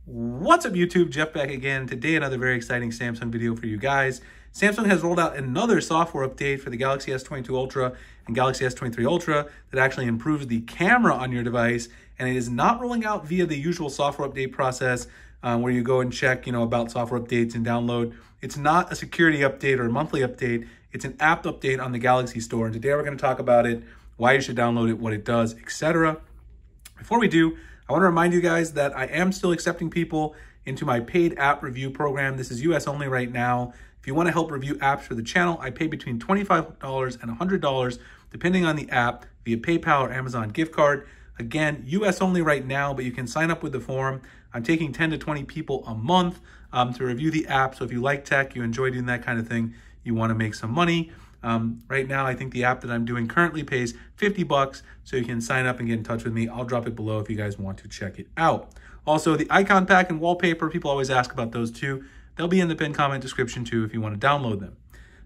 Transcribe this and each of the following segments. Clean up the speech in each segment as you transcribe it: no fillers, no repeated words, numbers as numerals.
What's up YouTube, Jeff back again. Today another very exciting Samsung video for you guys. Samsung has rolled out another software update for the Galaxy S22 Ultra and Galaxy S23 Ultra that actually improves the camera on your device, and it is not rolling out via the usual software update process where you go and check about software updates and download. It's not a security update or a monthly update. It's an app update on the Galaxy Store, and today we're going to talk about it, why you should download it, what it does, etc. Before we do, I want to remind you guys that I am still accepting people into my paid app review program. This is US only right now. If you want to help review apps for the channel, I pay between $25 and $100 depending on the app via PayPal or Amazon gift card. Again, US only right now, but you can sign up with the form. I'm taking 10 to 20 people a month to review the app. So if you like tech, you enjoy doing that kind of thing, you want to make some money. Right now, I think the app that I'm doing currently pays $50, so you can sign up and get in touch with me. I'll drop it below if you guys want to check it out. Also, the icon pack and wallpaper, people always ask about those too. They'll be in the pinned comment description too if you want to download them.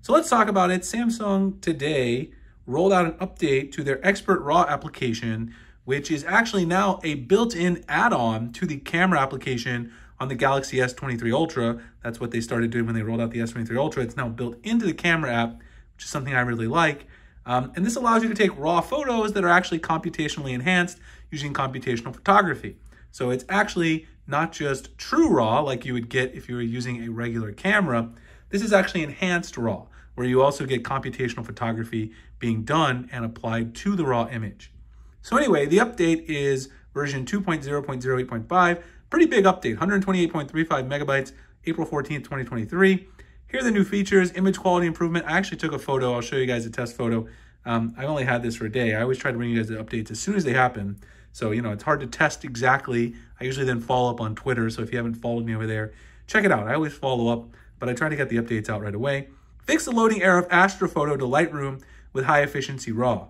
So let's talk about it. Samsung today rolled out an update to their Expert RAW application, which is actually now a built-in add-on to the camera application on the Galaxy S23 Ultra. That's what they started doing when they rolled out the S23 Ultra. It's now built into the camera app, which is something I really like. And this allows you to take raw photos that are actually computationally enhanced using computational photography. So it's actually not just true RAW like you would get if you were using a regular camera. This is actually enhanced RAW, where you also get computational photography being done and applied to the raw image. So anyway, the update is version 2.0.08.5. Pretty big update, 128.35 megabytes, April 14th, 2023. Here are the new features: image quality improvement. I actually took a photo. I'll show you guys a test photo. I only had this for a day. I always try to bring you guys the updates as soon as they happen. So, it's hard to test exactly. I usually then follow up on Twitter. So if you haven't followed me over there, check it out. I always follow up, but I try to get the updates out right away. Fix the loading error of Astrophoto to Lightroom with high efficiency RAW.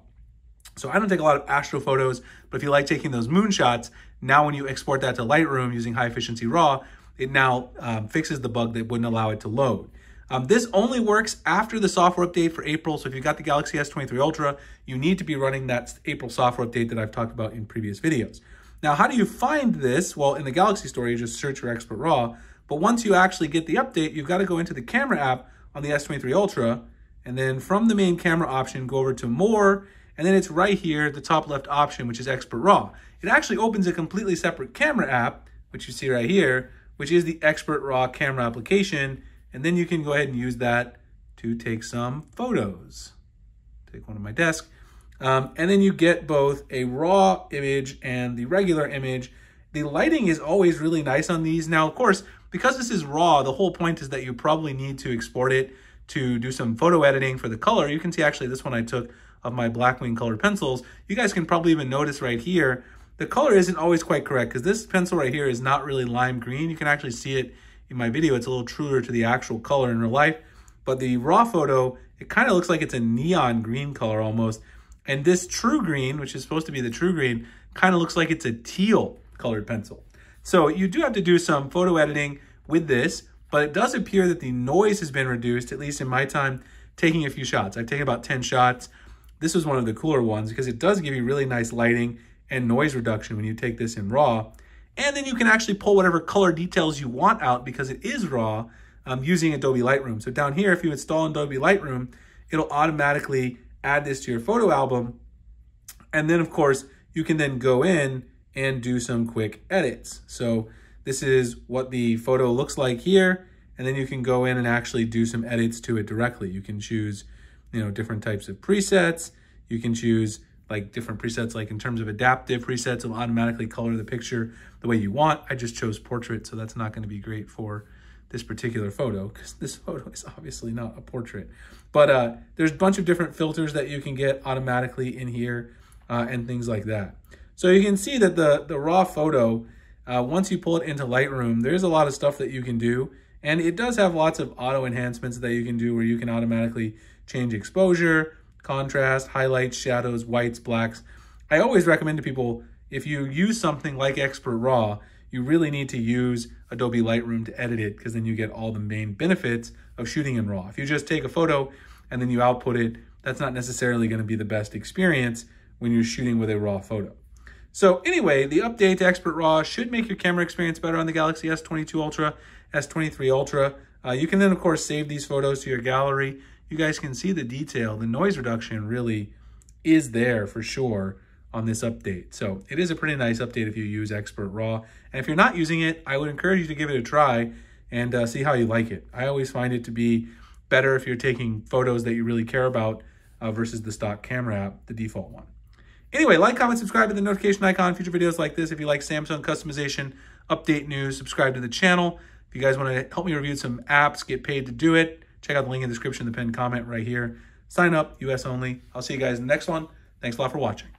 So I don't take a lot of astro photos, but if you like taking those moonshots, now when you export that to Lightroom using high efficiency RAW, it now fixes the bug that wouldn't allow it to load. This only works after the software update for April. So if you've got the Galaxy S23 Ultra, you need to be running that April software update that I've talked about in previous videos. Now, how do you find this? Well, in the Galaxy Store, you just search for Expert RAW. But once you actually get the update, you've got to go into the camera app on the S23 Ultra. And then from the main camera option, go over to More. And then it's right here, the top left option, which is Expert RAW. It actually opens a completely separate camera app, which you see right here, which is the Expert RAW camera application. And then you can go ahead and use that to take some photos. Take one on my desk. And then you get both a raw image and the regular image. The lighting is always really nice on these. Now, of course, because this is raw, the whole point is that you probably need to export it to do some photo editing for the color. You can see actually this one I took of my Blackwing colored pencils. You guys can probably even notice right here, the color isn't always quite correct because this pencil right here is not really lime green. You can actually see it in my video. It's a little truer to the actual color in real life, but the raw photo, it kind of looks like it's a neon green color almost. And this true green, which is supposed to be the true green, kind of looks like it's a teal colored pencil. So you do have to do some photo editing with this, but it does appear that the noise has been reduced, at least in my time taking a few shots. I've taken about 10 shots. This was one of the cooler ones because it does give you really nice lighting and noise reduction when you take this in RAW. And then you can actually pull whatever color details you want out because it is raw using Adobe Lightroom. So down here, if you install Adobe Lightroom, it'll automatically add this to your photo album. And then of course, you can then go in and do some quick edits. So this is what the photo looks like here. And then you can go in and actually do some edits to it directly. You can choose, different types of presets. You can choose like different presets, like in terms of adaptive presets, it'll automatically color the picture the way you want. I just chose portrait, so that's not going to be great for this particular photo because this photo is obviously not a portrait. But there's a bunch of different filters that you can get automatically in here and things like that. So you can see that the raw photo, once you pull it into Lightroom, there's a lot of stuff that you can do. And it does have lots of auto enhancements that you can do where you can automatically change exposure, contrast, highlights, shadows, whites, blacks. I always recommend to people, if you use something like Expert RAW, you really need to use Adobe Lightroom to edit it because then you get all the main benefits of shooting in RAW. If you just take a photo and then you output it, that's not necessarily going to be the best experience when you're shooting with a raw photo. So anyway, the update to Expert RAW should make your camera experience better on the Galaxy S22 Ultra, S23 Ultra. You can then, of course, save these photos to your gallery. You guys can see the detail. The noise reduction really is there for sure on this update. So it is a pretty nice update if you use Expert RAW. And if you're not using it, I would encourage you to give it a try and see how you like it. I always find it to be better if you're taking photos that you really care about versus the stock camera app, the default one. Anyway, like, comment, subscribe to the notification icon, future videos like this. If you like Samsung customization, update news, subscribe to the channel. If you guys want to help me review some apps, get paid to do it, check out the link in the description, the pinned comment right here. Sign up, US only. I'll see you guys in the next one. Thanks a lot for watching.